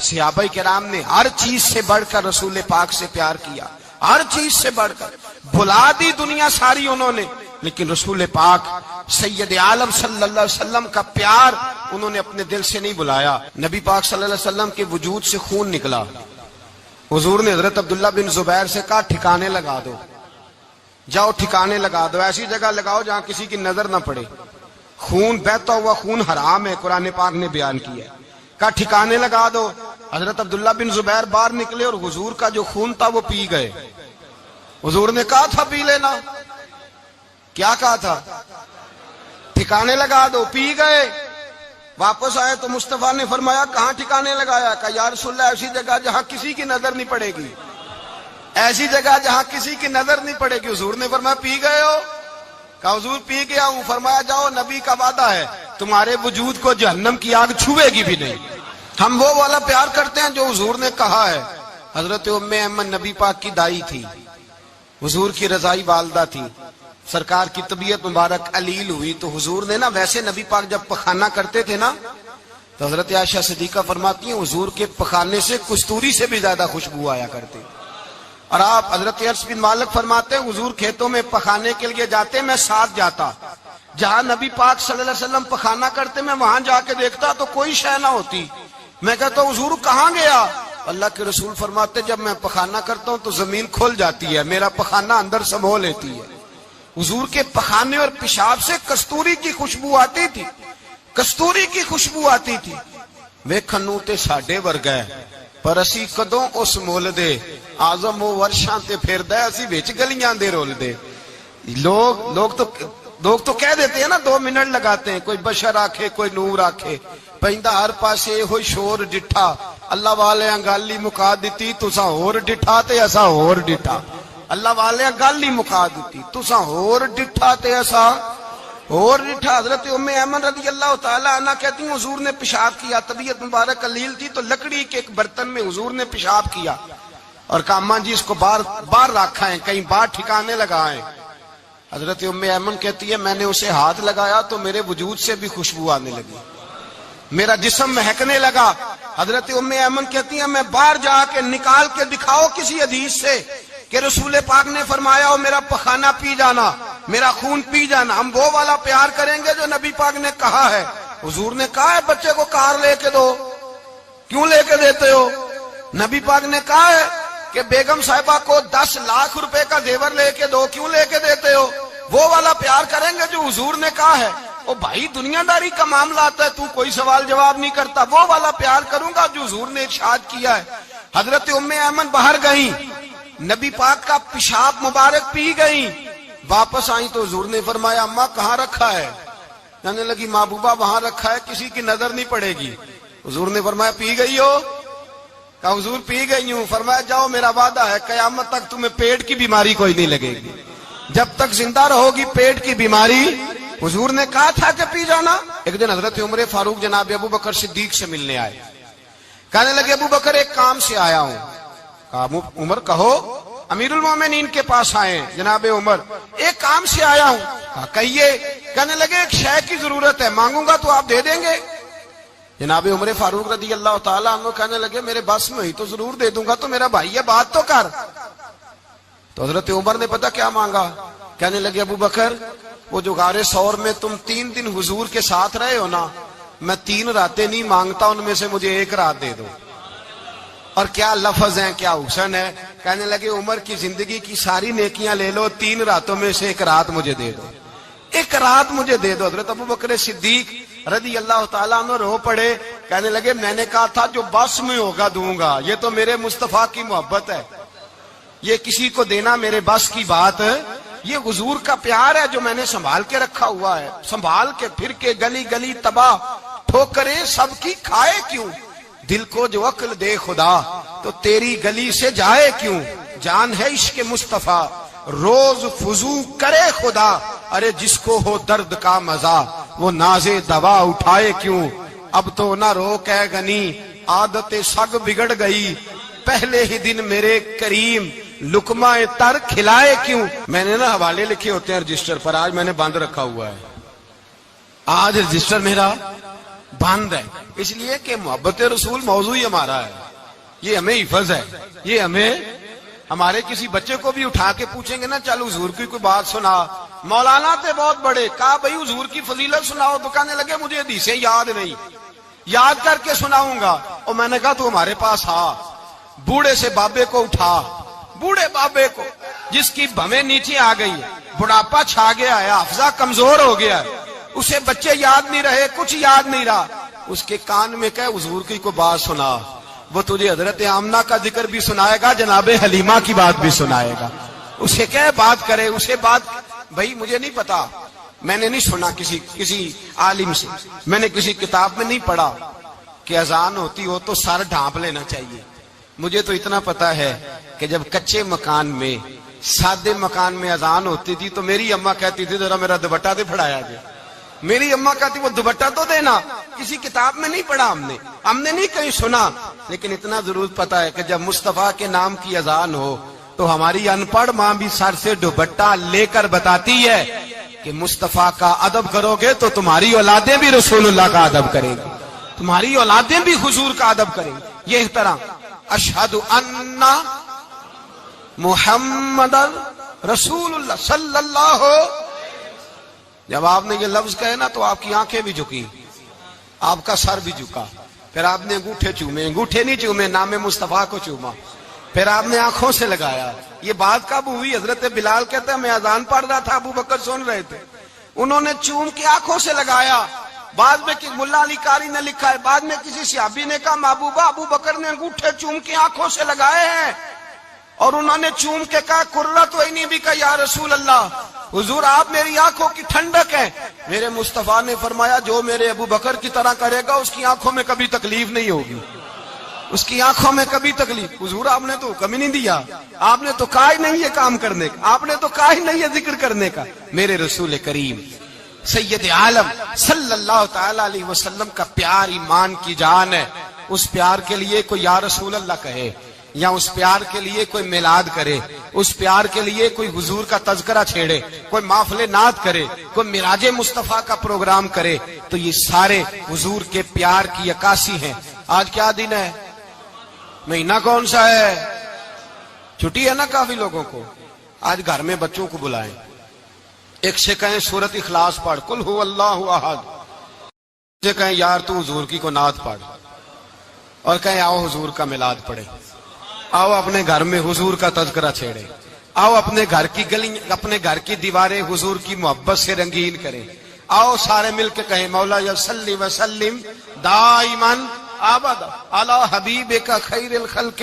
صحابہ کرام نے ہر چیز سے بڑھ کر رسول پاک سے پیار کیا، ہر چیز سے بڑھ کر بھلا دی دنیا ساری انہوں نے، لیکن رسول پاک سید عالم صلی اللہ علیہ وسلم کا پیار انہوں نے اپنے دل سے نہیں بلایا۔ نبی پاک صلی اللہ علیہ وسلم کے وجود سے خون نکلا، حضور نے حضرت عبداللہ بن زبیر سے کہا ٹھکانے لگا دو، جاؤ ٹھکانے لگا دو، ایسی جگہ لگاؤ جہاں کسی کی نظر نہ پڑے، خون بہتا ہوا خون حرام ہے، قرآن پاک نے بیان کیا ہے، کہا ٹھکانے لگا دو۔ حضرت عبداللہ بن زبیر باہر نکلے اور حضور کا جو خون تھا وہ پی گئے۔ حضور نے کہا تھا پی لینا، کیا کہا تھا؟ ٹھکانے لگا دو، پی گئے۔ واپس آئے تو مصطفیٰ نے فرمایا کہاں ٹھکانے لگایا؟ کہا یا رسول اللہ ایسی جگہ جہاں کسی کی نظر نہیں پڑے گی، ایسی جگہ جہاں کسی کی نظر نہیں پڑے گی۔ حضور نے فرمایا پی گئے ہو؟ کہا حضور پی گیا ہوں۔ فرمایا جاؤ، نبی کا وعدہ ہے تمہارے وجود کو جہنم کی آگ چھوئے گی بھی نہیں۔ ہم وہ والا پیار کرتے ہیں جو حضور نے کہا ہے۔ حضرت ام ایمن نبی پاک کی دائی تھی، حضور کی رضائی والدہ تھی، سرکار کی طبیعت مبارک علیل ہوئی تو حضور نے نا، ویسے نبی پاک جب پخانہ کرتے تھے نا تو حضرت عائشہ صدیقہ فرماتی ہیں حضور کے پخانے سے کستوری سے بھی زیادہ خوشبو آیا کرتی۔ اور آپ حضرت انس بن مالک فرماتے ہیں حضور کھیتوں میں پخانے کے لیے جاتے، میں ساتھ جاتا، جہاں نبی پاک صلی اللہ علیہ وسلم پخانہ کرتے میں وہاں جا کے دیکھتا تو کوئی شے نہ ہوتی۔ میں کہتا حضور کہاں گیا؟ اللہ کے رسول فرماتے جب میں پخانہ کرتا ہوں تو زمین کھل جاتی ہے، میرا پخانہ اندر سمو لیتی ہے۔ حضور کے پخانے اور پیشاب سے کستوری کی خوشبو آتی تھی، کستوری کی خوشبو آتی تھی۔ ویکھنوں تے ساڈے ورگا ہے پر اسی کدوں اس مول دے، آزم و ورشاں تے پھردا ہے اسی وچ گلیاں دے رول دے۔ لوگ تو کہہ دیتے ہیں نا 2 منٹ لگاتے ہیں، کوئی بشر آکھے کوئی نور آکھے، پیندا ہر پاسے ہوئی شور ڈٹھا، اللہ والے گل ہی مکا دیتی، تساں ہور ڈٹھا تے اساں ہور ڈٹھا، اللہ والے گل ہی مکا دیتی، تساں ہور ڈٹھا تے اساں ہور ڈٹھا۔ حضرت ام ایمن رضی اللہ تعالی عنہ کہتی ہیں حضور نے پیشاب کیا، طبیعت مبارک علیل تھی تو لکڑی کے ایک برتن میں حضور نے پیشاب کیا اور کہا اماں جی اس کو باہر رکھا ہے، کہیں باہر ٹھکانے لگائیں۔ حضرت ام ایمن کہتی ہے میں نے اسے ہاتھ لگایا تو میرے وجود سے بھی خوشبو آنے لگی، میرا جسم مہکنے لگا۔ حضرت ام ایمن کہتی ہیں میں باہر جا کے نکال کے دکھاؤ کسی حدیث سے کہ رسول پاک نے فرمایا ہو میرا پخانہ پی جانا، میرا خون پی جانا۔ ہم وہ والا پیار کریں گے جو نبی پاک نے کہا ہے۔ حضور نے کہا ہے بچے کو کار لے کے دو، کیوں لے کے دیتے ہو؟ نبی پاک نے کہا ہے کہ بیگم صاحبہ کو 10 لاکھ روپے کا زیور لے کے دو، کیوں لے کے دیتے ہو؟ وہ والا پیار کریں گے جو حضور نے کہا ہے۔ او بھائی دنیا داری کا معاملہ آتا ہے، تو کوئی سوال جواب نہیں کرتا، وہ والا پیار کروں گا جو حضور نے ارشاد کیا ہے۔ حضرت ام ایمن باہر گئیں، نبی پاک کا پیشاب مبارک پی گئیں، واپس آئیں تو حضور نے فرمایا اماں کہاں رکھا ہے؟ کہنے لگی محبوبہ وہاں رکھا ہے، کسی کی نظر نہیں پڑے گی۔ حضور نے فرمایا پی گئی ہو؟ کہا حضور پی گئی ہوں۔ فرمایا جاؤ میرا وعدہ ہے قیامت تک تمہیں پیٹ کی بیماری کوئی نہیں لگے گی، جب تک زندہ رہو گی پیٹ کی بیماری۔ حضور نے کہا تھا کہ پی جانا۔ ایک دن حضرت عمر فاروق جناب ابو بکر صدیق سے ملنے آئے، کہنے لگے ابو بکر ایک کام سے آیا ہوں۔ کہا عمر کہو۔ امیر المومنین کے پاس آئے جناب عمر، ایک کام سے آیا ہوں۔ کہا کہیے۔ کہنے لگے ایک شے کی ضرورت ہے، مانگوں گا تو آپ دے دیں گے؟ جناب عمر فاروق رضی اللہ تعالیٰ عنہ کہنے لگے میرے بس میں ہی تو ضرور دے دوں گا، تو میرا بھائی ہے بات تو کر۔ تو حضرت عمر نے پتہ کیا مانگا؟ کہنے لگے ابو بکر وہ جو غار ثور میں تم 3 دن حضور کے ساتھ رہے ہو نا، میں 3 راتیں نہیں مانگتا، ان میں سے مجھے 1 رات دے دو۔ اور کیا لفظ ہیں، کیا حسن ہے۔ کہنے لگے عمر کی زندگی کی ساری نیکیاں لے لو، 3 راتوں میں سے 1 رات مجھے دے دو، 1 رات مجھے دے دو۔ حضرت ابو بکر صدیق رضی اللہ تعالیٰ عنہ رو پڑے، کہنے لگے میں نے کہا تھا جو بس میں ہوگا دوں گا، یہ تو میرے مصطفیٰ کی محبت ہے، یہ کسی کو دینا میرے بس کی بات ہے، یہ حضور کا پیار ہے جو میں نے سنبھال کے رکھا ہوا ہے، سنبھال کے پھر کے گلی گلی تباہ ٹھوکریں سب کی کھائے کیوں، دل کو جو عقل دے خدا تو تیری گلی سے جائے کیوں، جان ہے عشق مصطفیٰ روز فضو کرے خدا، ارے جس کو ہو درد کا مزہ وہ ناز دوا اٹھائے کیوں، اب تو نہ روک ہے غنی عادت سگ بگڑ گئی، پہلے ہی دن میرے کریم لقمہ تر کھلائے کیوں۔ میں نے نا حوالے لکھے ہوتے ہیں رجسٹر پر، آج میں نے بند رکھا ہوا ہے، آج رجسٹر میرا بند ہے، اس لیے کہ محبت رسول موضوع ہی ہمارا ہے، یہ ہمیں حفظ ہے، یہ ہمیں ہمارے کسی بچے کو بھی اٹھا کے پوچھیں گے نا چل حضور کی کوئی بات سنا، مولانا تھے بہت بڑے، کہا بھائی حضور کی فضیلت سناؤ، تو کہنے لگے مجھے حدیثیں یاد نہیں، یاد کر کے سناؤں گا۔ اور میں نے کہا تو ہمارے پاس آ، بوڑھے سے بابے کو اٹھا، بوڑھے بابے کو جس کی بھویں نیچے آ گئی ہے، بڑھاپا چھا گیا ہے، حافظہ کمزور ہو گیا ہے، اسے بچے یاد نہیں رہے، کچھ یاد نہیں رہا، اس کے کان میں کہ حضور کی کوئی بات سنا، وہ تجھے حضرت آمنہ کا ذکر بھی سنائے گا، جناب حلیمہ کی بات بھی سنائے گا، اسے کہ بات کرے، اسے بات۔ بھائی مجھے نہیں پتا، میں نے نہیں سنا کسی عالم سے، میں نے کسی کتاب میں نہیں پڑھا کہ اذان ہوتی ہو تو سر ڈھانپ لینا چاہیے۔ مجھے تو اتنا پتا ہے کہ جب کچے مکان میں، سادے مکان میں اذان ہوتی تھی تو میری اماں کہتی تھی ذرا میرا دوپٹہ دے پھڑایا جائے، میری اماں کہتی وہ دوپٹہ تو دینا، کسی کتاب میں نہیں پڑھا ہم نے نہیں کہیں سنا، لیکن اتنا ضرور پتا ہے کہ جب مصطفیٰ کے نام کی اذان ہو تو ہماری ان پڑھ ماں بھی سر سے دوپٹہ لے کر بتاتی ہے کہ مصطفیٰ کا ادب کرو گے تو تمہاری اولادیں بھی رسول اللہ کا ادب کریں گی، تمہاری اولادیں بھی حضور کا ادب کریں گی۔ یہ احترام، اشہد ان محمد رسول اللہ صلی اللہ ہو۔ جب آپ نے یہ لفظ کہے نا تو آپ کی آنکھیں بھی جھکی، آپ کا سر بھی جھکا، پھر آپ نے انگوٹھے چومے، انگوٹھے نہیں چومے، نام مصطفیٰ کو چوما، پھر آپ نے آنکھوں سے لگایا۔ یہ بات کب ہوئی؟ حضرت بلال کہتے ہیں میں اذان پڑھ رہا تھا، ابو بکر سن رہے تھے، انہوں نے چوم کے آنکھوں سے لگایا۔ بعد میں ملا علی قاری نے لکھا ہے، بعد میں کسی صحابی نے کہا محبوبہ ابو بکر نے انگوٹھے چوم کے آنکھوں سے لگائے ہیں، اور انہوں نے چوم کے کہا قرۃ عینی بک یا رسول اللہ، حضور آپ میری آنکھوں کی ٹھنڈک ہے۔ میرے مصطفیٰ نے فرمایا جو میرے ابو بکر کی طرح کرے گا اس کی آنکھوں میں کبھی تکلیف نہیں ہوگی، اس کی آنکھوں میں کبھی تکلیف۔ حضور آپ نے تو حکم ہی نہیں دیا، آپ نے تو کہا ہی نہیں یہ کام کرنے کا، آپ نے تو کہا ہی نہیں یہ ذکر کرنے کا۔ میرے رسول کریم سید عالم صلی اللہ تعالی علیہ وسلم کا پیار ایمان کی جان ہے، اس پیار کے لیے کوئی یا رسول اللہ کہے، یا اس پیار کے لیے کوئی میلاد کرے، اس پیار کے لیے کوئی حضور کا تذکرہ چھیڑے، کوئی محفل نعت کرے، کوئی معراج مصطفیٰ کا پروگرام کرے، تو یہ سارے حضور کے پیار کی عکاسی ہیں۔ آج کیا دن ہے؟ مہینہ کون سا ہے؟ چھٹی ہے نا کافی لوگوں کو۔ آج گھر میں بچوں کو بلائیں، ایک سے کہیں سورت اخلاص پڑھ، قل هو اللہ احد، سے کہیں یار تو حضور کی کو نعت پڑھ، اور کہیں آؤ حضور کا میلاد پڑھے، آؤ اپنے گھر میں حضور کا تذکرہ چھیڑے، آؤ اپنے گھر کی گلی، اپنے گھر کی دیواریں حضور کی محبت سے رنگین کریں، آؤ سارے مل کے کہیں مولا صلی وسلم دائما ابدا علی حبیبک خیر الخلق۔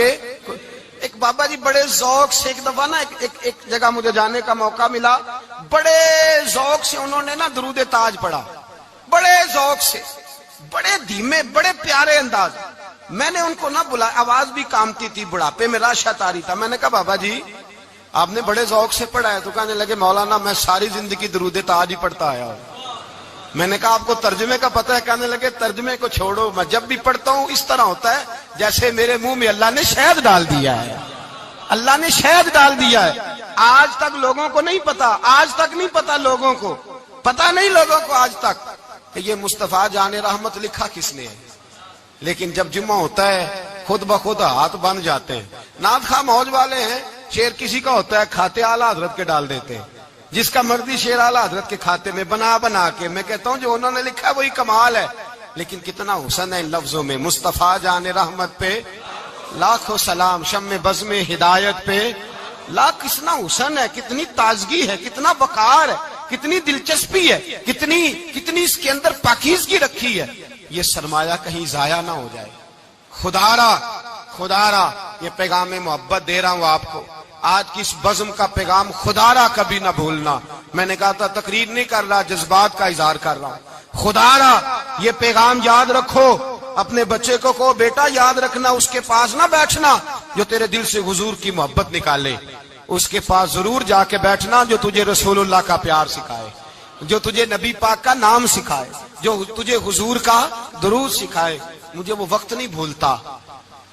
ایک بابا جی بڑے ذوق سے، ایک دفعہ نا ایک جگہ مجھے جانے کا موقع ملا، بڑے ذوق سے انہوں نے نا درود تاج پڑھا، بڑے ذوق سے، بڑے دھیمے، بڑے پیارے انداز۔ میں نے ان کو نہ بلایا، آواز بھی کامتی تھی، بڑھاپے میں راشد آ رہی تھا۔ میں نے کہا بابا جی آپ نے بڑے ذوق سے پڑھا ہے، تو کہنے لگے مولانا میں ساری زندگی درود تاج ہی پڑھتا آیا ہوں۔ میں نے کہا آپ کو ترجمے کا پتہ ہے؟ کہنے لگے ترجمے کو چھوڑو، میں جب بھی پڑھتا ہوں اس طرح ہوتا ہے جیسے میرے منہ میں اللہ نے شہد ڈال دیا ہے، اللہ نے شہد ڈال دیا ہے۔ آج تک لوگوں کو نہیں پتا، آج تک نہیں پتا لوگوں کو، پتا نہیں لوگوں کو آج تک کہ یہ مصطفیٰ جان رحمت لکھا کس نے ہے۔ لیکن جب جمعہ ہوتا ہے خود بخود ہاتھ بن جاتے ہیں۔ نعت خواہ موج والے ہیں، شعر کسی کا ہوتا ہے کھاتے اعلیٰ حضرت کے ڈال دیتے ہیں، جس کا مرضی شعر اعلیٰ حضرت کے کھاتے میں بنا کے۔ میں کہتا ہوں جو انہوں نے لکھا ہے وہی کمال ہے، لیکن کتنا حسن ہے ان لفظوں میں۔ مصطفیٰ جان رحمت پہ لاکھوں سلام، شمع بزم ہدایت پہ لاکھ، کتنا حسن ہے، کتنی تازگی ہے، کتنا وقار ہے، کتنی دلچسپی ہے، کتنی اس کے اندر پاکیزگی رکھی ہے۔ یہ سرمایہ کہیں ضائع نہ ہو جائے۔ خدا را یہ پیغام محبت دے رہا ہوں آپ کو، آج کی اس بزم کا پیغام خدا را کبھی نہ بھولنا۔ میں نے کہا تھا تقریر نہیں کر رہا، جذبات کا اظہار کر رہا ہوں۔ خدا را یہ پیغام یاد رکھو، اپنے بچے کو کہو بیٹا یاد رکھنا، اس کے پاس نہ بیٹھنا جو تیرے دل سے حضور کی محبت نکالے، اس کے پاس ضرور جا کے بیٹھنا جو تجھے رسول اللہ کا پیار سکھائے، جو تجھے نبی پاک کا نام سکھائے، جو تجھے حضور کا درود سکھائے۔ مجھے وہ وقت نہیں بھولتا،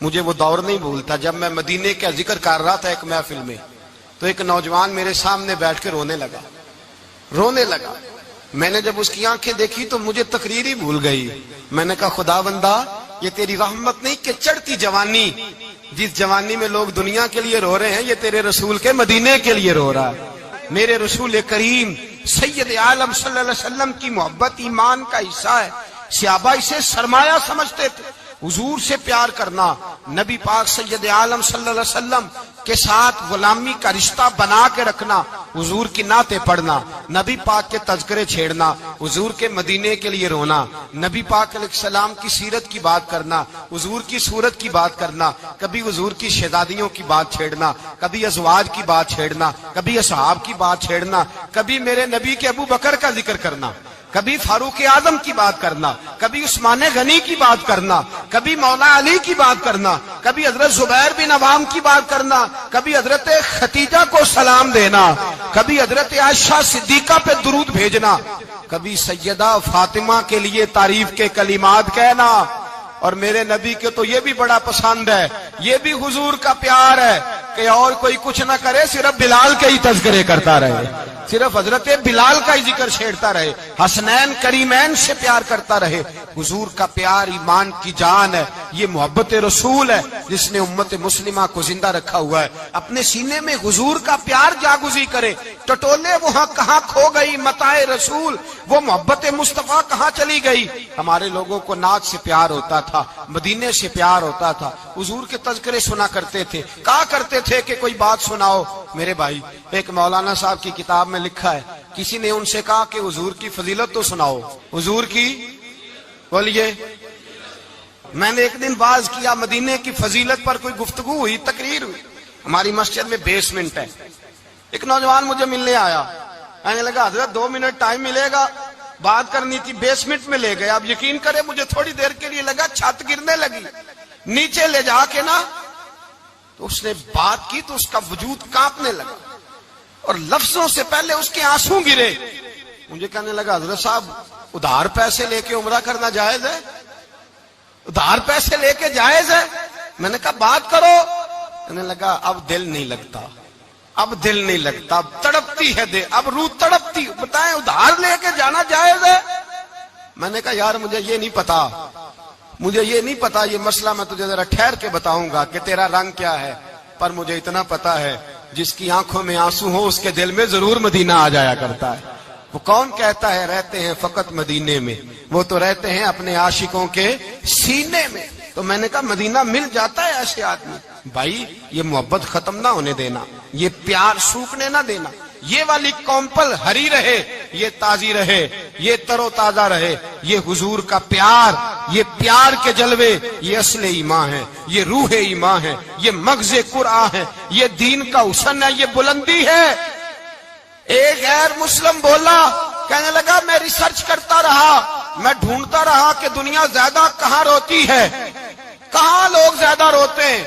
مجھے وہ دور نہیں بھولتا جب میں مدینے کا ذکر کر رہا تھا ایک محفل میں، تو ایک نوجوان میرے سامنے بیٹھ کے رونے لگا۔ میں نے جب اس کی آنکھیں دیکھی تو مجھے تقریر ہی بھول گئی. میں نے کہا خدا بندہ یہ تیری رحمت نہیں کہ چڑھتی جوانی، جس جوانی میں لوگ دنیا کے لیے رو رہے ہیں یہ تیرے رسول کے مدینے کے لیے رو رہا ہے. میرے رسول کریم سید عالم صلی اللہ علیہ وسلم کی محبت ایمان کا حصہ ہے. صحابہ اسے سرمایہ سمجھتے تھے. حضور سے پیار کرنا، نبی پاک سید عالم صلی اللہ علیہ وسلم کے ساتھ غلامی کا رشتہ بنا کے رکھنا، حضور کی نعتیں پڑھنا، نبی پاک کے تذکرے چھیڑنا، حضور کے مدینے کے لیے رونا، نبی پاک علیہ السلام کی سیرت کی بات کرنا، حضور کی صورت کی بات کرنا، کبھی حضور کی شہزادیوں کی بات چھیڑنا، کبھی ازواج کی بات چھیڑنا، کبھی اصحاب کی بات چھیڑنا، کبھی میرے نبی کے ابو بکر کا ذکر کرنا، کبھی فاروق اعظم کی بات کرنا، کبھی عثمان غنی کی بات کرنا، کبھی مولا علی کی بات کرنا، کبھی حضرت زبیر بن عوام کی بات کرنا، کبھی حضرت ختیجہ کو سلام دینا، کبھی حضرت عائشہ صدیقہ پہ درود بھیجنا، کبھی سیدہ فاطمہ کے لیے تعریف کے کلمات کہنا. اور میرے نبی کے تو یہ بھی بڑا پسند ہے، یہ بھی حضور کا پیار ہے کہ اور کوئی کچھ نہ کرے، صرف بلال کے ہی تذکرے کرتا رہے، صرف حضرت بلال کا ہی ذکر چھیڑتا رہے، حسنین کریمین سے پیار کرتا رہے. حضور کا پیار ایمان کی جان ہے. یہ محبت رسول ہے جس نے امت مسلمہ کو زندہ رکھا ہوا ہے. اپنے سینے میں حضور کا پیار جاگزی کرے. ٹٹولے وہاں کہاں کھو گئی متاع رسول، وہ محبت مصطفیٰ کہاں چلی گئی. ہمارے لوگوں کو نعت سے پیار ہوتا تھا، مدینے سے پیار ہوتا تھا، حضور کے تذکرے سنا کرتے تھے. کہا کرتے تھے کہ کوئی بات سناؤ. میرے بھائی، ایک مولانا صاحب کی کتاب میں لکھا ہے، کسی نے ان سے کہا کہ حضور کی فضیلت تو سناؤ. حضور کی بولیے. میں نے ایک دن باز کیا، مدینے کی فضیلت پر کوئی گفتگو ہوئی، تقریر ہوئی. ہماری مسجد میں بیسمنٹ ہے. ایک نوجوان مجھے ملنے آیا، کہنے لگا حضرت 2 منٹ ٹائم ملے گا، بات کرنی تھی. بیسمنٹ میں لے گئے. آپ یقین کریں مجھے تھوڑی دیر کے لیے لگا چھت گرنے لگی. نیچے لے جا کے نا تو اس نے بات کی تو اس کا وجود کانپنے لگا اور لفظوں سے پہلے اس کے آنسو گرے. مجھے کہنے لگا حضرت صاحب ادھار پیسے لے کے عمرہ کرنا جائز ہے؟ ادھار پیسے لے کے جائز ہے؟ میں نے کہا بات کرو. کہنے لگا اب دل نہیں لگتا، اب دل نہیں لگتا، اب تڑپتی ہے دل، اب روح تڑپتی. بتائیں ادھار لے کے جانا جائز ہے؟ میں نے کہا یار مجھے یہ نہیں پتا، مجھے یہ نہیں پتا یہ مسئلہ میں تجھے ذرا ٹھہر کے بتاؤں گا کہ تیرا رنگ کیا ہے. پر مجھے اتنا پتا ہے جس کی آنکھوں میں آنسو ہو اس کے دل میں ضرور مدینہ آ جایا کرتا ہے. وہ کون کہتا ہے رہتے ہیں فقط مدینے میں؟ وہ تو رہتے ہیں اپنے عاشقوں کے سینے میں. تو میں نے کہا مدینہ مل جاتا ہے ایسے آدمی. بھائی یہ محبت ختم نہ ہونے دینا، یہ پیار سوکھنے نہ دینا. یہ والی کومپل ہری رہے، یہ تازی رہے، یہ تر و تازہ رہے. یہ حضور کا پیار، یہ پیار کے جلوے، یہ اصل ایمان ہے، یہ روح ایمان ہے، یہ مغز قرآن ہے، یہ دین کا حسن ہے، یہ بلندی ہے. ایک غیر مسلم بولا، کہنے لگا میں ریسرچ کرتا رہا، میں ڈھونڈتا رہا کہ دنیا زیادہ کہاں روتی ہے، کہاں لوگ زیادہ روتے ہیں.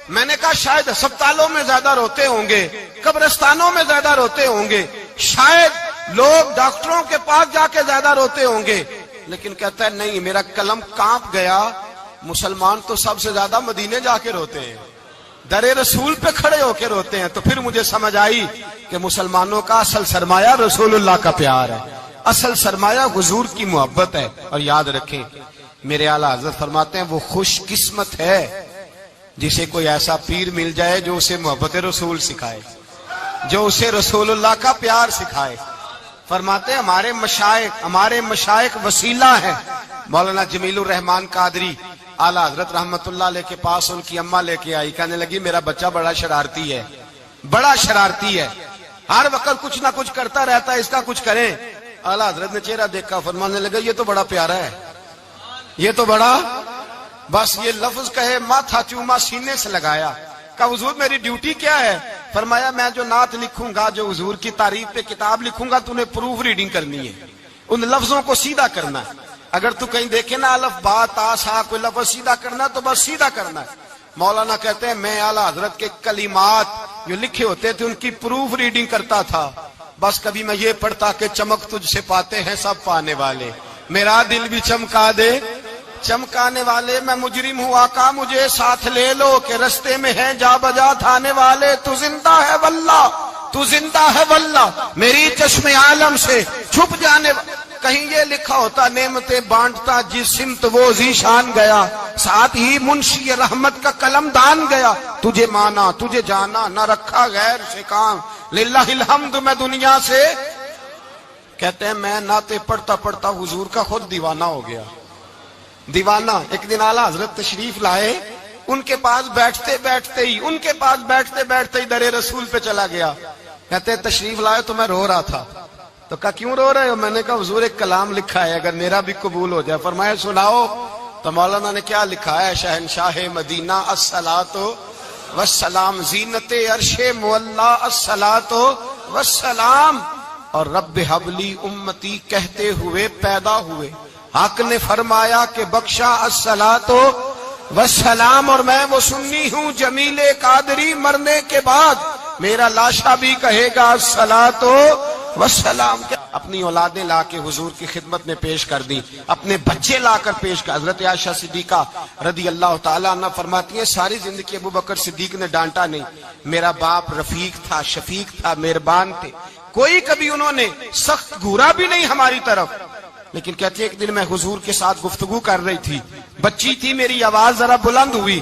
میں نے کہا شاید ہسپتالوں میں زیادہ روتے ہوں گے، قبرستانوں میں زیادہ روتے ہوں گے، شاید لوگ ڈاکٹروں کے پاس جا کے زیادہ روتے ہوں گے. لیکن کہتا ہے نہیں، میرا قلم کانپ گیا، مسلمان تو سب سے زیادہ مدینے جا کے روتے ہیں، در رسول پہ کھڑے ہو کے روتے ہیں. تو پھر مجھے سمجھ آئی کہ مسلمانوں کا اصل سرمایہ رسول اللہ کا پیار ہے، اصل سرمایہ حضور کی محبت ہے. اور یاد رکھیں میرے اعلیٰ حضرت فرماتے ہیں وہ خوش قسمت ہے جسے کوئی ایسا پیر مل جائے جو اسے محبت رسول سکھائے، جو اسے رسول اللہ کا پیار سکھائے. فرماتے ہیں ہمارے مشائخ وسیلہ ہیں. مولانا جمیل الرحمان قادری اعلیٰ حضرت رحمت اللہ علیہ کے پاس ان کی اماں لے کے آئی. کہنے لگی میرا بچہ بڑا شرارتی ہے، بڑا شرارتی ہے، ہر وقت کچھ نہ کچھ کرتا رہتا ہے، اس کا کچھ کریں. اعلیٰ حضرت نے چہرہ دیکھا، فرمانے لگا یہ تو بڑا پیارا ہے، یہ تو بڑا، بس یہ لفظ کہے ماتھا چوما سینے سے لگایا. کہا حضور میری ڈیوٹی کیا ہے؟ فرمایا میں جو نعت لکھوں گا، جو حضور کی تعریف پہ کتاب لکھوں گا، تو نے پروف ریڈنگ کرنی ہے، ان لفظوں کو سیدھا کرنا ہے. اگر تو کہیں دیکھے نا الف با تا سا کوئی لفظ سیدھا کرنا تو بس سیدھا کرنا ہے. مولانا کہتے ہیں میں اعلیٰ حضرت کے کلمات جو لکھے ہوتے تھے ان کی پروف ریڈنگ کرتا تھا. بس کبھی میں یہ پڑھتا کہ چمک تجھ سے پاتے ہیں سب پانے والے، میرا دل بھی چمکا دے چمکانے والے. میں مجرم ہوں آقا مجھے ساتھ لے لو کہ رستے میں ہیں جا بجا تھانے والے. تو زندہ ہے واللہ تو زندہ ہے واللہ میری چشم عالم سے چھپ جانے کہیں یہ لکھا ہوتا نعمتیں بانٹتا جس سمت وہ ذیشان گیا ساتھ ہی منشی رحمت کا قلم دان گیا تجھے مانا تجھے جانا نہ رکھا غیر سے کام للہ الحمد میں دنیا سے کہتے ہیں میں نعتیں پڑھتا پڑھتا حضور کا خود دیوانہ ہو گیا دیوانہ ایک دن اعلیٰ حضرت تشریف لائے ان کے پاس بیٹھتے بیٹھتے ہی در رسول پہ چلا گیا کہتے ہیں تشریف لائے تو میں رو رہا تھا تو کہا کیوں رو رہے ہو میں نے کہا حضور ایک کلام لکھا ہے اگر میرا بھی قبول ہو جائے فرمایا سناؤ تو مولانا نے کیا لکھا ہے شہنشاہ مدینہ الصلاۃ والسلام زینت عرش مولا الصلاۃ والسلام اور رب حبلی امتی کہتے ہوئے پیدا ہوئے حق نے فرمایا کہ بخشا الصلاۃ والسلام اور میں وہ سنی ہوں جمیل قادری مرنے کے بعد میرا لاشا بھی کہے گا الصلاۃ والسلام اپنی اولادیں لا کے حضور کی خدمت میں پیش کر دی اپنے بچے لا کر پیش کر حضرت عائشہ صدیقہ رضی اللہ تعالیٰ عنہ فرماتی ہیں ساری زندگی ابو بکر صدیق نے ڈانٹا نہیں میرا باپ رفیق تھا شفیق تھا مہربان تھے کوئی کبھی انہوں نے سخت گھورا بھی نہیں ہماری طرف لیکن کہتے ہیں ایک دن میں حضور کے ساتھ گفتگو کر رہی تھی بچی تھی میری آواز ذرا بلند ہوئی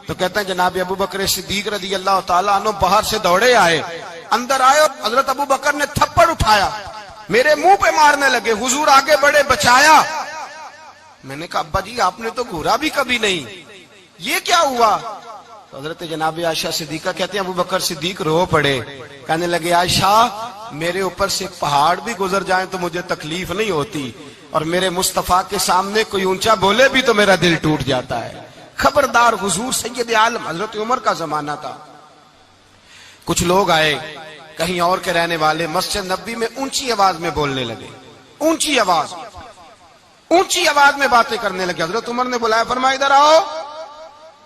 تو کہتے ہیں جناب ابو بکر صدیق رضی اللہ تعالیٰ عنہ باہر سے دوڑے آئے اندر آئے اور حضرت ابو بکر نے تھپڑ اٹھایا میرے منہ پہ مارنے لگے حضور آگے بڑھے بچایا میں نے کہا ابا جی آپ نے تو گھورا بھی کبھی نہیں یہ کیا ہوا تو حضرت جناب عائشہ صدیقہ کہتے ہیں ابو بکر صدیق رو پڑے کہنے لگے عائشہ میرے اوپر سے پہاڑ بھی گزر جائیں تو مجھے تکلیف نہیں ہوتی اور میرے مصطفیٰ کے سامنے کوئی اونچا بولے بھی تو میرا دل ٹوٹ جاتا ہے خبردار حضور سید عالم حضرت عمر کا زمانہ تھا کچھ لوگ آئے کہیں اور کے رہنے والے مسجد نبی میں اونچی آواز میں بولنے لگے اونچی آواز میں باتیں کرنے لگے حضرت عمر نے بلایا فرمایا ادھر آؤ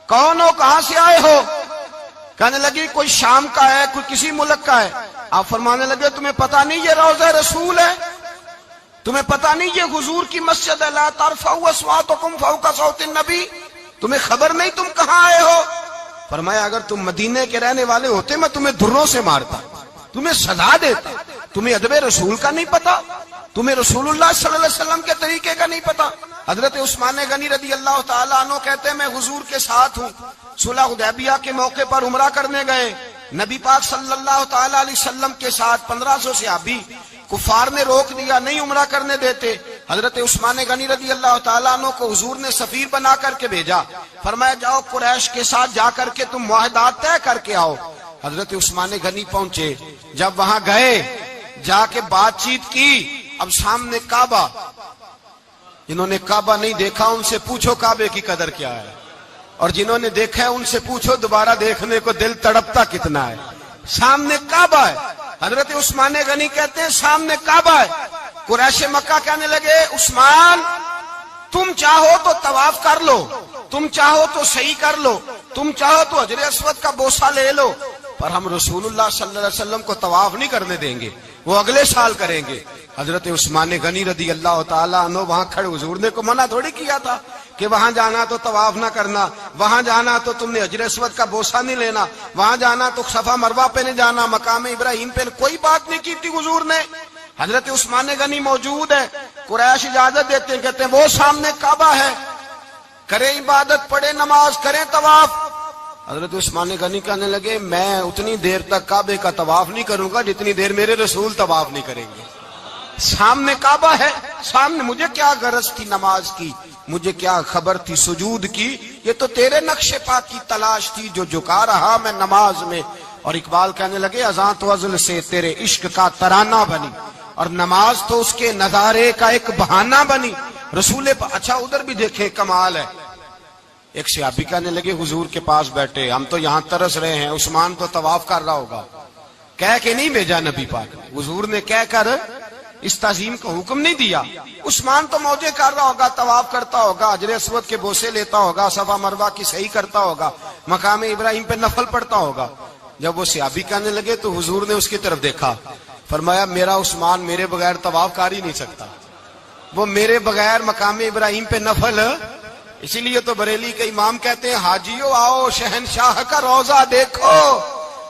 کون ہو کہاں سے آئے ہو کہنے لگی کوئی شام کا ہے کوئی کسی ملک کا ہے آپ فرمانے لگے تمہیں پتا نہیں یہ روضہ رسول ہے تمہیں پتا نہیں یہ حضور کی مسجد ہے لا ترفعوا اصواتکم فوق صوت النبی تمہیں خبر نہیں تم کہاں آئے ہو فرمایا اگر تم مدینے کے رہنے والے ہوتے میں تمہیں دھروں سے مارتا تمہیں سزا دیتا تمہیں ادب رسول کا نہیں پتا تمہیں رسول اللہ صلی اللہ علیہ وسلم کے طریقے کا نہیں پتا حضرت عثمان غنی رضی اللہ تعالیٰ عنہ کہتے ہیں میں حضور کے ساتھ ہوں صلح حدیبیہ کے موقع پر عمرہ کرنے گئے نبی پاک صلی اللہ تعالیٰ علیہ وسلم کے ساتھ 1500 صحابی کفار نے روک دیا نہیں عمرہ کرنے دیتے حضرت عثمان غنی رضی اللہ تعالیٰ عنہ کو حضور نے سفیر بنا کر کے بھیجا فرمایا جاؤ قریش کے ساتھ جا کر کے تم معاہدات طے کر کے آؤ حضرت عثمان غنی پہنچے جب وہاں گئے جا کے بات چیت کی اب سامنے کعبہ جنہوں نے کعبہ نہیں دیکھا ان سے پوچھو کعبے کی قدر کیا ہے اور جنہوں نے دیکھا ہے ان سے پوچھو دوبارہ دیکھنے کو دل تڑپتا کتنا ہے سامنے کعبہ ہے حضرت عثمان غنی کہتے ہیں سامنے کعبہ ہے قریش مکہ کہنے لگے عثمان تم چاہو تو طواف کر لو تم چاہو تو صحیح کر لو تم چاہو تو حجر اسود کا بوسہ لے لو پر ہم رسول اللہ صلی اللہ علیہ وسلم کو طواف نہیں کرنے دیں گے وہ اگلے سال کریں گے حضرت عثمان غنی رضی اللہ تعالیٰ عنہ وہاں کھڑے حضور نے کو منع تھوڑی کیا تھا کہ وہاں جانا تو طواف نہ کرنا وہاں جانا تو تم نے حجر اسود کا بوسہ نہیں لینا وہاں جانا تو صفا مروہ پہ نہیں جانا مقام ابراہیم پہ کوئی بات نہیں کی تھی حضور نے حضرت عثمان غنی موجود ہے قریش اجازت دیتے ہیں کہتے ہیں وہ سامنے کعبہ ہے کریں عبادت پڑھیں نماز کریں طواف حضرت عثمان غنی کہنے لگے میں اتنی دیر تک کعبے کا طواف نہیں کروں گا جتنی دیر میرے رسول طواف نہیں کریں گے سامنے کعبہ ہے سامنے مجھے کیا غرض تھی نماز کی مجھے کیا خبر تھی سجود کی یہ تو تیرے نقش پا کی تلاش تھی جو جھکا رہا میں نماز میں اور اقبال کہنے لگے اذان تو ازل سے تیرے عشق کا ترانہ بنی اور نماز تو اس کے نظارے کا ایک بہانہ بنی رسول اچھا ادھر بھی دیکھیں کمال ہے ایک صحابی کہنے لگے حضور کے پاس بیٹھے ہم تو یہاں ترس رہے ہیں عثمان تو طواف کر رہا ہوگا کہہ کے نہیں بھیجا نبی پاک حضور نے کہہ کر اس تعظیم کا حکم نہیں دیا عثمان تو موجے کر رہا ہوگا طواف کرتا ہوگا حجر اسود کے بوسے لیتا ہوگا صفا مروہ کی صحیح کرتا ہوگا مقام ابراہیم پہ نفل پڑتا ہوگا جب وہ صحابی کہنے لگے تو حضور نے اس کی طرف دیکھا فرمایا میرا عثمان میرے بغیر طواف کر ہی نہیں سکتا وہ میرے بغیر مقام ابراہیم پہ نفل اسی لیے تو بریلی کے امام کہتے ہیں حاجیو آؤ شہنشاہ کا روضہ دیکھو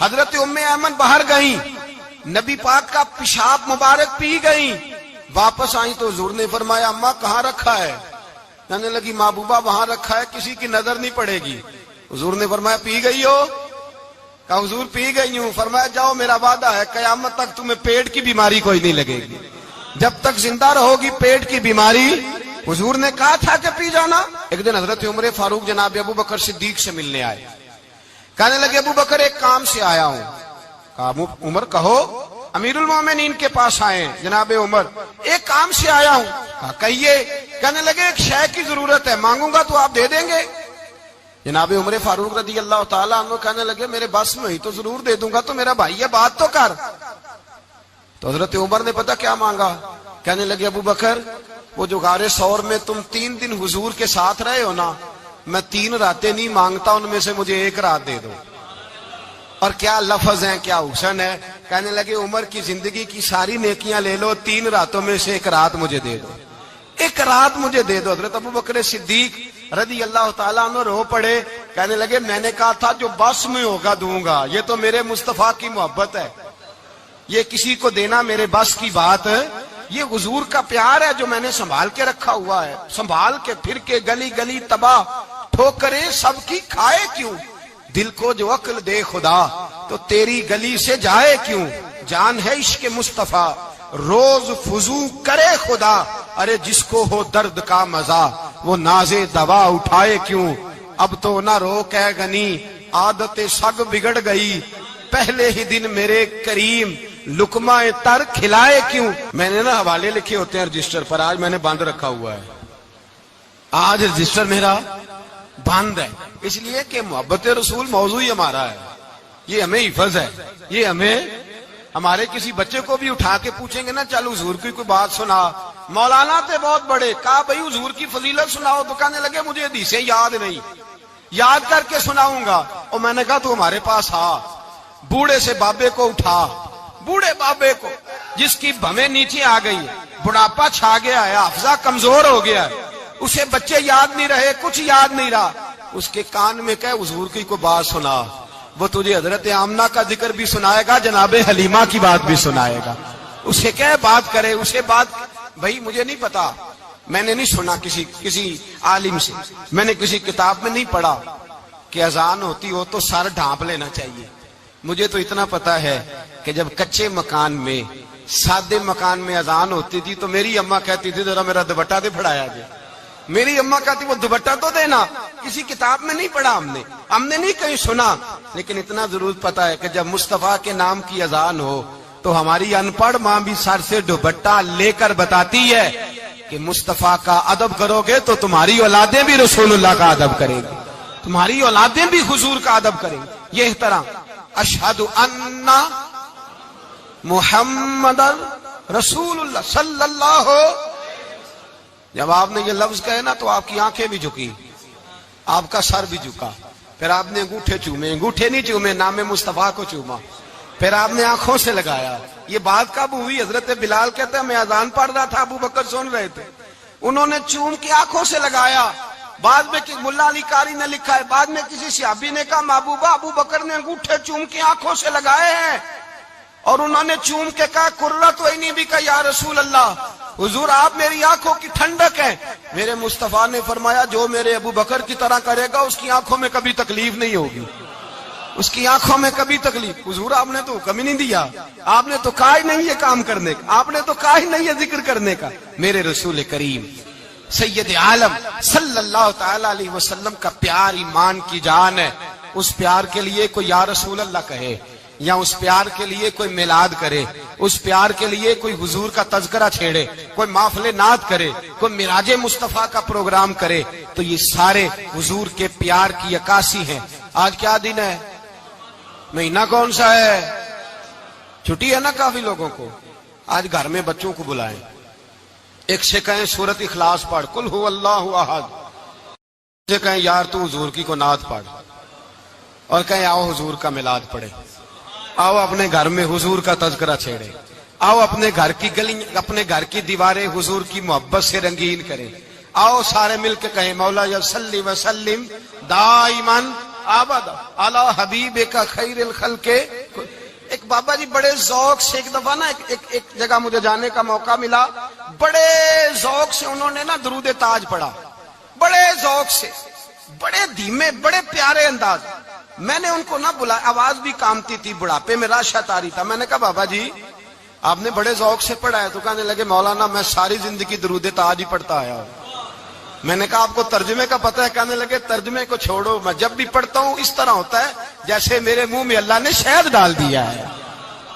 حضرت ام ایمن باہر گئیں، نبی پاک کا پیشاب مبارک پی گئیں، واپس آئیں تو حضور نے فرمایا اماں کہاں رکھا ہے؟ کہنے لگی محبوبہ وہاں رکھا ہے، کسی کی نظر نہیں پڑے گی۔ حضور نے فرمایا پی گئی ہو؟ کہا حضور پی گئی ہوں۔ فرمایا جاؤ میرا وعدہ ہے قیامت تک تمہیں پیٹ کی بیماری کوئی نہیں لگے گی، جب تک زندہ رہو گی پیٹ کی بیماری۔ حضور نے کہا تھا کہ پی جانا۔ ایک دن حضرت عمر فاروق جناب ابو بکر صدیق سے ملنے آئے، کہنے لگے ابو بکر ایک کام سے آیا ہوں۔ کہا عمر کہو۔ امیر المومنین کے پاس آئے جناب عمر، ایک کام سے آیا ہوں۔ کہا کہیے۔ کہنے لگے ایک شے کی ضرورت ہے، مانگوں گا تو آپ دے دیں گے؟ جناب عمر فاروق رضی اللہ تعالیٰ عنہ کہنے لگے میرے بس میں ہی تو ضرور دے دوں گا، تو میرا بھائی ہے بات تو کر۔ تو حضرت عمر نے پتہ کیا مانگا؟ کہنے لگے ابو بکر وہ جو غار ثور میں تم 3 دن حضور کے ساتھ رہے ہو نا، میں 3 راتیں نہیں مانگتا، ان میں سے مجھے 1 رات دے دو۔ اور کیا لفظ ہیں، کیا حسن ہے۔ کہنے لگے عمر کی زندگی کی ساری نیکیاں لے لو، 3 راتوں میں سے 1 رات مجھے دے دو، 1 رات مجھے دے دو۔ حضرت ابو بکر صدیق رضی اللہ تعالیٰ عنہ رو پڑے، کہنے لگے میں نے کہا تھا جو بس میں ہوگا دوں گا، یہ تو میرے مصطفیٰ کی محبت ہے، یہ کسی کو دینا میرے بس کی بات ہے، یہ حضور کا پیار ہے جو میں نے سنبھال کے رکھا ہوا ہے، سنبھال کے پھر کے گلی گلی تباہ ٹھوکریں سب کی کھائے کیوں، دل کو جو عقل دے خدا تو تیری گلی سے جائے کیوں، جان ہے عشق مصطفیٰ روز فضو کرے خدا، ارے جس کو ہو درد کا مزہ وہ ناز دوا اٹھائے کیوں، اب تو نہ روک ہے غنی عادت سگ بگڑ گئی، پہلے ہی دن میرے کریم لقمہ تر کھلائے کیوں۔ میں نے نا حوالے لکھے ہوتے ہیں رجسٹر پر، آج میں نے بند رکھا ہوا ہے، آج رجسٹر میرا بند ہے، اس لیے کہ محبت رسول موضوع ہی ہمارا ہے، یہ ہمیں حفظ ہے، یہ ہمیں ہمارے کسی بچے کو بھی اٹھا کے پوچھیں گے نا چل حضور کی کوئی بات سنا، مولانا تھے بہت بڑے، کہا بھائی حضور کی فضیلت سناؤ، تو کہنے لگے مجھے حدیثیں یاد نہیں، یاد کر کے سناؤں گا۔ اور میں نے کہا تو ہمارے پاس آ، بوڑھے سے بابے کو اٹھا، بوڑھے بابے کو جس کی بھویں نیچے آ گئی، بڑھاپا چھا گیا ہے، حافظہ کمزور ہو گیا ہے، اسے بچے یاد نہیں رہے، کچھ یاد نہیں رہا، اس کے کان میں کہے حضور کی کوئی بات سنا، وہ تجھے حضرت آمنہ کا ذکر بھی سنائے گا، جناب حلیمہ کی بات بھی سنائے گا، اسے کہے بات کرے، اسے بات بھائی مجھے نہیں پتا، میں نے نہیں سنا کسی عالم سے، میں نے کسی کتاب میں نہیں پڑھا کہ اذان ہوتی ہو تو سر ڈھانپ لینا چاہیے، مجھے تو اتنا پتا ہے کہ جب کچے مکان میں سادے مکان میں اذان ہوتی تھی تو میری اماں کہتی تھی ذرا میرا دوپٹہ دے پھڑایا جائے، میری اماں کہتی وہ دوپٹہ تو دینا، کسی کتاب میں نہیں پڑھا ہم نے نہیں کہیں سنا، لیکن اتنا ضرور پتا ہے کہ جب مصطفیٰ کے نام کی اذان ہو تو ہماری ان پڑھ ماں بھی سر سے دوپٹہ لے کر بتاتی ہے کہ مصطفیٰ کا ادب کرو گے تو تمہاری اولادیں بھی رسول اللہ کا ادب کریں گی، تمہاری اولادیں بھی حضور کا ادب کریں گی، یہ احترام۔ اشہد ان محمد رسول اللہ صلی اللہ ہو، جب آپ نے یہ لفظ کہے نا تو آپ کی آنکھیں بھی جھکی، آپ کا سر بھی جھکا، پھر آپ نے انگوٹھے چومے، انگوٹھے نہیں چومے، نام مصطفیٰ کو چوما، پھر آپ نے آنکھوں سے لگایا۔ یہ بات کب ہوئی؟ حضرت بلال کہتے ہیں میں اذان پڑھ رہا تھا، ابو بکر سن رہے تھے، انہوں نے چوم کے آنکھوں سے لگایا۔ بعد میں ملا علی قاری نے لکھا ہے، بعد میں کسی صحابی نے کہا محبوبہ ابو بکر نے انگوٹھے چوم کے آنکھوں سے لگائے ہیں، اور انہوں نے چوم کے کہا قرۃ عینی بک یا رسول اللہ، حضور آپ میری آنکھوں کی ٹھنڈک ہے۔ میرے مصطفیٰ نے فرمایا جو میرے ابو بکر کی طرح کرے گا اس کی آنکھوں میں کبھی تکلیف نہیں ہوگی، اس کی آنکھوں میں کبھی تکلیف۔ حضور آپ نے تو حکم ہی نہیں دیا، آپ نے تو کہا ہی نہیں یہ کام کرنے کا، آپ نے تو کہا ہی نہیں یہ ذکر کرنے کا۔ میرے رسول کریم سید عالم صلی اللہ تعالی علیہ وسلم کا پیار ایمان کی جان ہے، اس پیار کے لیے کوئی یا رسول اللہ کہے، یا اس پیار کے لیے کوئی میلاد کرے، اس پیار کے لیے کوئی حضور کا تذکرہ چھیڑے، کوئی محفل نعت کرے، کوئی معراج مصطفیٰ کا پروگرام کرے، تو یہ سارے حضور کے پیار کی عکاسی ہیں۔ آج کیا دن ہے؟ مہینہ کون سا ہے؟ چھٹی ہے نا کافی لوگوں کو۔ آج گھر میں بچوں کو بلائیں، ایک سے کہیں سورت اخلاص پڑھ، قل هو اللہ احد، سے کہیں یار تو حضور کی کو نعت پڑھ، اور کہیں آؤ حضور کا میلاد پڑھے، آؤ اپنے گھر میں حضور کا تذکرہ چھیڑے، آؤ اپنے گھر کی گلی اپنے گھر کی دیواریں حضور کی محبت سے رنگین کریں، آؤ سارے مل کے کہیں مولا یا صلی وسلم دائماً آباد اعلی حبیب کا خیر الخلق. ایک بابا جی بڑے ذوق سے ایک دفعہ نا ایک جگہ مجھے جانے کا موقع ملا. بڑے ذوق سے انہوں نے نا درود تاج پڑھا, بڑے ذوق سے, بڑے دھیمے, بڑے پیارے انداز. میں نے ان کو نہ بلایا, آواز بھی کامتی تھی, بڑھاپے میں راشت آ رہی تھا. میں نے کہا بابا جی آپ نے بڑے ذوق سے پڑھا ہے. تو کہنے لگے مولانا میں ساری زندگی درود تاج ہی پڑھتا آیا ہوں. میں نے کہا آپ کو ترجمے کا پتہ ہے؟ کہنے لگے ترجمے کو چھوڑو, میں جب بھی پڑھتا ہوں اس طرح ہوتا ہے جیسے میرے منہ میں اللہ نے شہد ڈال دیا ہے,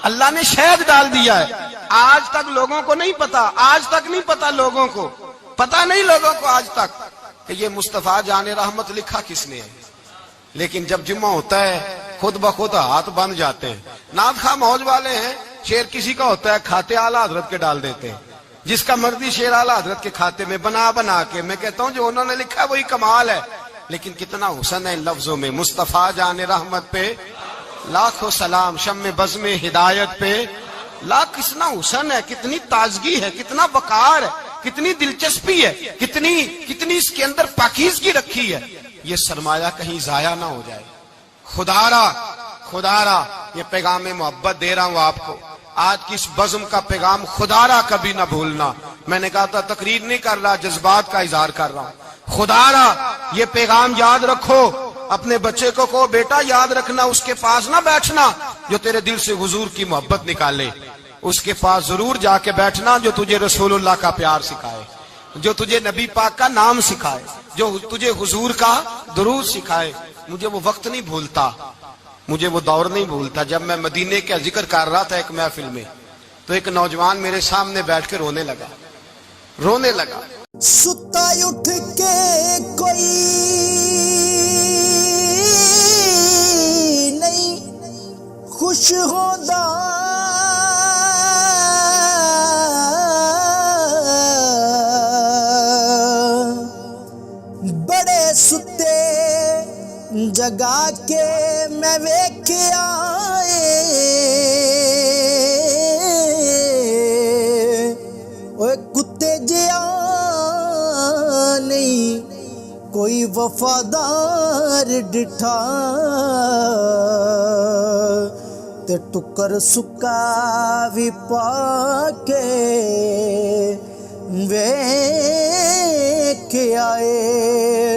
اللہ نے شہد ڈال دیا ہے. آج تک لوگوں کو نہیں پتا, آج تک نہیں پتا لوگوں کو, پتا نہیں لوگوں کو آج تک کہ یہ مصطفیٰ جان رحمت لکھا کس نے ہے. لیکن جب جمعہ ہوتا ہے خود بخود ہاتھ بن جاتے ہیں. نعت خواہ موج والے ہیں, شعر کسی کا ہوتا ہے کھاتے اعلیٰ حضرت کے ڈال دیتے ہیں, جس کا مرضی شعر اعلیٰ حضرت کے کھاتے میں بنا بنا کے. میں کہتا ہوں جو انہوں نے لکھا ہے وہی کمال ہے. لیکن کتنا حسن ہے ان لفظوں میں. مصطفیٰ جان رحمت پہ لاکھوں سلام, شم بزم ہدایت پہ لاکھ. کتنا حسن ہے, کتنی تازگی ہے, کتنا وقار ہے, کتنی دلچسپی ہے, کتنی اس کے اندر پاکیزگی رکھی ہے. یہ سرمایہ کہیں ضائع نہ ہو جائے. خدا را یہ پیغام محبت دے رہا ہوں آپ کو. آج کی اس بزم کا پیغام خدا را کبھی نہ بھولنا. میں نے کہا تھا تقریر نہیں کر رہا, جذبات کا اظہار کر رہا ہوں. خدا را یہ پیغام یاد رکھو. اپنے بچے کو کہو بیٹا یاد رکھنا, اس کے پاس نہ بیٹھنا جو تیرے دل سے حضور کی محبت نکالے. اس کے پاس ضرور جا کے بیٹھنا جو تجھے رسول اللہ کا پیار سکھائے, جو تجھے نبی پاک کا نام سکھائے, جو تجھے حضور کا درود سکھائے. مجھے وہ وقت نہیں بھولتا, مجھے وہ دور نہیں بھولتا جب میں مدینے کا ذکر کر رہا تھا ایک محفل میں, تو ایک نوجوان میرے سامنے بیٹھ کے رونے لگا. ستا اٹھ کے کوئی نہیں خوش ہوتا, بڑے ستے جگا کے میں ویکھیا اوے کتے جیا نہیں کوئی وفادار ڈٹھا, تے ٹکر سکا بھی پا کے ویکھ آئے.